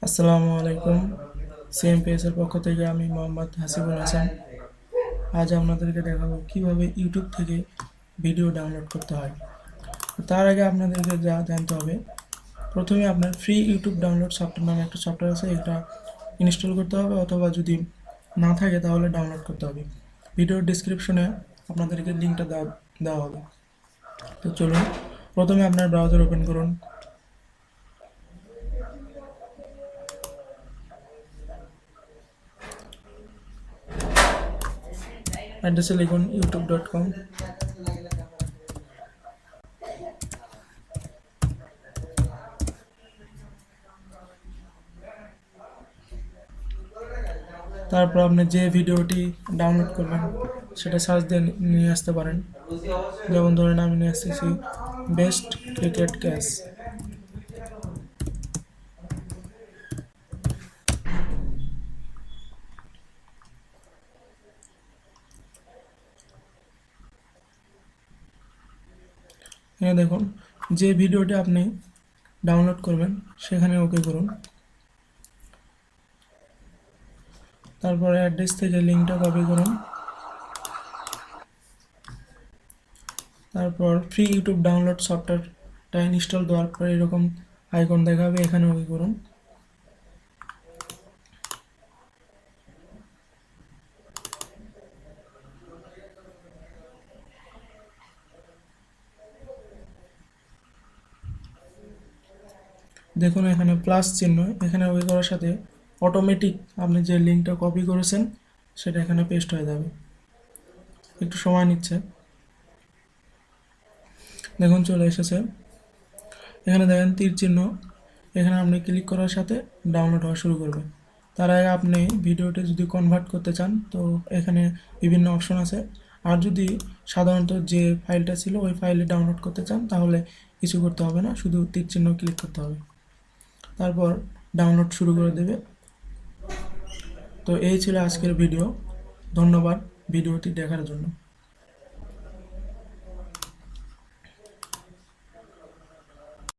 আসসালামু আলাইকুম। সিএমপিএস এর পক্ষ থেকে আমি মোহাম্মদ হাসিবুল হাসান। আজ আপনাদেরকে দেখাবো কিভাবে ইউটিউব থেকে ভিডিও ডাউনলোড করতে হয়। তার আগে আপনাদেরকে যা জানতে হবে, প্রথমে আপনার ফ্রি ইউটিউব ডাউনলোড সফটওয়্যার নামে একটা সফটওয়্যার আছে, এটা ইনস্টল করতে হবে, অথবা যদি না থাকে তাহলে ডাউনলোড করতে হবে। ভিডিওর ডিসক্রিপশনে আপনাদেরকে লিঙ্কটা দেওয়া হবে। তো চলুন, প্রথমে আপনার ব্রাউজার ওপেন করুন। অ্যাড্রেসে লিখুন youtube.com। তারপর আপনি যে ভিডিওটি ডাউনলোড করবেন সেটা সার্চ দিয়ে নিয়ে আসতে পারেন। যেমন ধরেন আমি নিয়ে আসতেছি বেস্ট ক্রিকেট ক্যাচ। এখানে দেখুন, যে ভিডিওটি আপনি ডাউনলোড করবেন সেখানে ওকে করুন। তারপরে অ্যাড্রেস থেকে লিঙ্কটা কপি করুন। তারপর ফ্রি ইউটিউব ডাউনলোড সফটওয়্যারটা ইনস্টল দেওয়ার পরে এরকম আইকন দেখাবে, এখানে ওকে করুন। দেখুন এখানে প্লাস চিহ্ন, এখানে ওকে করার সাথে অটোমেটিক আপনি যে লিঙ্কটা কপি করেছেন সেটা এখানে পেস্ট হয়ে যাবে। একটু সময় নিচ্ছে। দেখুন চলে এসেছে। এখানে দেখেন তীর চিহ্ন, এখানে আপনি ক্লিক করার সাথে ডাউনলোড হওয়া শুরু করবে। তার আগে আপনি ভিডিওটি যদি কনভার্ট করতে চান তো এখানে বিভিন্ন অপশন আছে। আর যদি সাধারণত যে ফাইলটা ছিল ওই ফাইলে ডাউনলোড করতে চান তাহলে কিছু করতে হবে না, শুধু তীর চিহ্ন ক্লিক করতে হবে, তারপর ডাউনলোড শুরু করে দেবে। তো এই ছিল আজকের ভিডিও। ধন্যবাদ ভিডিওটি দেখার জন্য।